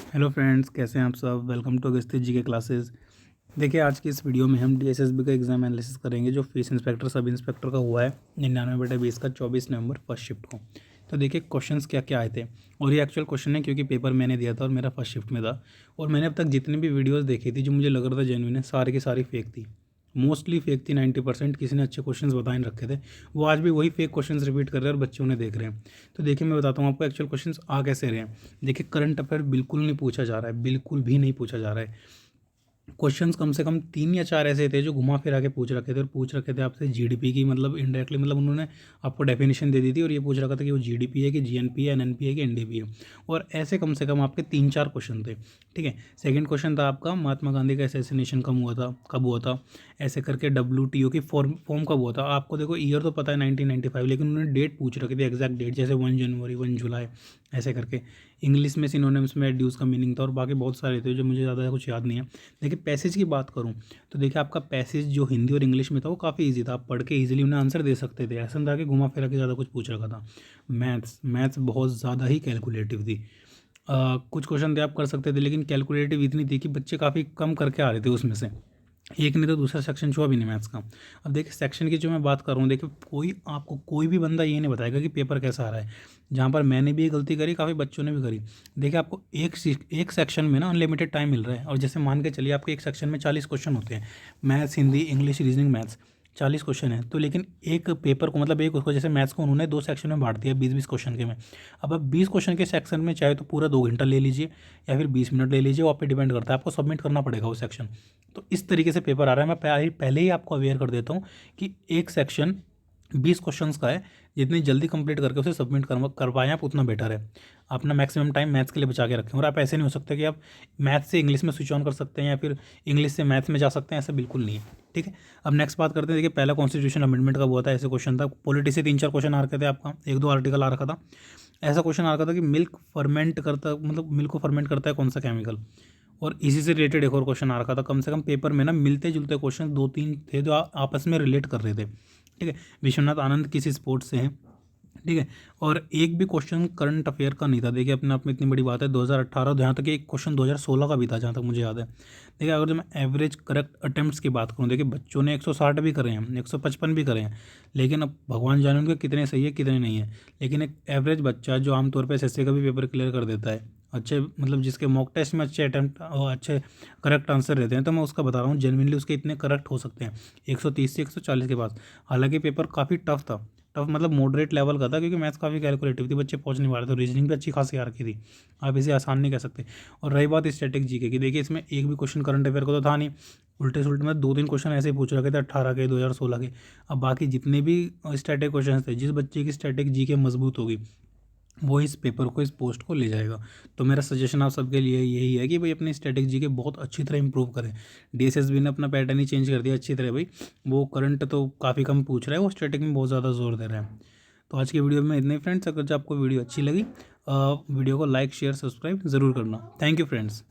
Hello friends, कैसे हैं आप सब। वेलकम टू अगस्त्य जी के क्लासेस। देखिए, आज की इस वीडियो में हम डीएसएसबी का एग्जाम एनालिसिस करेंगे जो फीस इंस्पेक्टर सब इंस्पेक्टर का हुआ है 99/20 का 24 नवंबर फर्स्ट शिफ्ट को। तो देखिए क्वेश्चंस क्या क्या आए थे, और ये एक्चुअल क्वेश्चन है क्योंकि पेपर मैंने दिया था और मेरा फर्स्ट शिफ्ट में था। और मैंने अब तक जितनी भी वीडियोज़ देखी थी जो मुझे लग रहा था जेन्युइन है, सारी की सारी फेक थी। मोस्टली फेक थी 90%। किसी ने अच्छे क्वेश्चंस बता नहीं रखे थे, वो आज भी वही फेक क्वेश्चंस रिपीट कर रहे हैं और बच्चे उन्हें देख रहे हैं। तो देखिए, मैं बताता हूँ आपको एक्चुअल क्वेश्चंस आ कैसे रहे हैं। देखिए, करंट अफेयर बिल्कुल नहीं पूछा जा रहा है, बिल्कुल भी नहीं पूछा जा रहा है। क्वेश्चंस कम से कम 3 या 4 ऐसे थे जो घुमा फिरा के पूछ रखे थे, और पूछ रखे थे आपसे जीडीपी की, मतलब इनडायरेक्टली, मतलब उन्होंने आपको डेफिनेशन दे दी थी और ये पूछ रखा था कि वो जीडीपी है कि जीएनपी है, एनएनपी है कि एनडीपी है। और ऐसे कम से कम आपके 3-4 क्वेश्चन थे। ठीक है। सेकंड क्वेश्चन था आपका, महात्मा गांधी का असैसिनेशन कब हुआ था, ऐसे करके डब्ल्यूटीओ की फॉर्म कब हुआ था। आपको देखो ईयर तो पता है 1995, लेकिन उन्होंने डेट पूछ रखी थी, एग्जैक्ट डेट, जैसे 1 जनवरी, 1 जुलाई, ऐसे करके। इंग्लिश में सिनोनिम्स में एड्यूस का मीनिंग था, और बाकी बहुत सारे थे जो मुझे ज़्यादा कुछ याद नहीं है। देखिए, पैसेज की बात करूँ तो देखिए, आपका पैसेज जो हिंदी और इंग्लिश में था वो काफ़ी इजी था, आप पढ़ के इजीली उन्हें आंसर दे सकते थे। ऐसा नहीं था कि घुमा फिरा के ज़्यादा कुछ पूछ रखा था। मैथ्स बहुत ज़्यादा ही कैलकुलेटिव थी। कुछ क्वेश्चन थे आप कर सकते थे, लेकिन कैलकुलेटिव इतनी थी कि बच्चे काफ़ी कम करके आ रहे थे उसमें से। एक नहीं तो दूसरा सेक्शन छुआ भी नहीं मैथ्स का। अब देखिए, सेक्शन की जो मैं बात कर रहा हूँ, देखिए कोई भी बंदा ये नहीं बताएगा कि पेपर कैसा आ रहा है। जहाँ पर मैंने भी ये गलती करी, काफ़ी बच्चों ने भी करी। देखिए, आपको एक सेक्शन में ना अनलिमिटेड टाइम मिल रहा है, और जैसे मान के चलिए आपके एक सेक्शन में 40 क्वेश्चन होते हैं, maths, Hindi, English, reasoning, maths, 40 question है। तो लेकिन एक पेपर को, मतलब एक उसको, जैसे मैथ्स को उन्होंने 2 सेक्शन में बांट दिया, 20-20 क्वेश्चन के में। अब आप 20 क्वेश्चन के सेक्शन में चाहे तो पूरा 2 घंटा ले लीजिए या फिर 20 मिनट ले लीजिए, वो आप पे डिपेंड करता है, आपको सबमिट करना पड़ेगा वो सेक्शन। तो इस तरीके से पेपर आ रहा है। मैं पहले ही आपको अवेयर कर देता हूँ कि एक सेक्शन 20 क्वेश्चंस का है। जितनी जल्दी कंप्लीट करके उसे सबमिट कर पाएँ आप, उतना बेटर है। अपना मैक्सिमम टाइम मैथ्स के लिए बचा के रखें, और आप ऐसे नहीं हो सकते कि आप मैथ्स से इंग्लिश में स्विच ऑन कर सकते हैं या फिर इंग्लिश से मैथ्स में जा सकते हैं, ऐसा बिल्कुल नहीं है। ठीक है। अब नेक्स्ट बात करते हैं। देखिए, पहला कॉन्स्टिट्यूशन अमेंडमेंट कब हुआ था, ऐसे क्वेश्चन था। पॉलिटी से 3-4 क्वेश्चन आ रखे थे, आपका 1-2 आर्टिकल आ रखा था। ऐसा क्वेश्चन आ रखा था कि मिल्क फर्मेंट करता, मतलब मिल्क को फर्मेंट करता है कौन सा केमिकल। और इसी से रिलेटेड एक और क्वेश्चन आ रखा था। कम से कम पेपर में ना मिलते जुलते क्वेश्चन 2-3 थे जो आपस में रिलेट कर रहे थे। ठीक है। विश्वनाथ आनंद किस स्पोर्ट से हैं। ठीक है। और एक भी क्वेश्चन करंट अफेयर का नहीं था। देखिए, अपने आप में इतनी बड़ी बात है। 2018, जहाँ तक एक क्वेश्चन 2016 का भी था, जहाँ तक मुझे याद है। देखिए, अगर जो मैं एवरेज करेक्ट अटेम्प्ट्स की बात करूँ, देखिए बच्चों ने 160 भी करे हैं, 155 भी करे हैं, लेकिन अब भगवान जाने उनके कितने सही है कितने नहीं है। लेकिन एक एवरेज बच्चा जो आमतौर पर एसएससी का भी पेपर क्लियर कर देता है, अच्छे, मतलब जिसके मॉक टेस्ट में अच्छे अटैम्प्ट और अच्छे करेक्ट आंसर रहते हैं, तो मैं उसका बता रहा हूँ जेनुइनली उसके इतने करेक्ट हो सकते हैं 130 से 140 के पास। हालांकि पेपर काफ़ी टफ था। टफ मतलब मॉडरेट लेवल का था, क्योंकि मैथ्स काफ़ी कैलकुलेटिव थी, बच्चे पहुंच नहीं पा रहे थे। रीजनिंग भी अच्छी खासी आ रखी थी, आप इसे आसान नहीं कह सकते। और रही बात स्टैटिक जीके की, देखिए इसमें एक भी क्वेश्चन करंट अफेयर को तो था नहीं। उल्टे सुल्टे में 2-3 क्वेश्चन ऐसे ही पूछ रखे थे 18 के, 2016 के। अब बाकी जितने भी स्टैटिक क्वेश्चन थे, जिस बच्चे की स्टैटिक जीके मजबूत होगी वो इस पेपर को, इस पोस्ट को ले जाएगा। तो मेरा सजेशन आप सबके लिए यही है कि भाई अपनी स्ट्रेटेजी के बहुत अच्छी तरह इंप्रूव करें। डीएसएसबी ने अपना पैटर्न ही चेंज कर दिया अच्छी तरह भाई। वो करंट तो काफ़ी कम पूछ रहा है, वो स्ट्रेटेजी में बहुत ज़्यादा जोर दे रहा है। तो आज की वीडियो में इतने ही फ्रेंड्स। अगर जो आपको वीडियो अच्छी लगी, वीडियो को लाइक, शेयर, सब्सक्राइब ज़रूर करना। Thank you friends.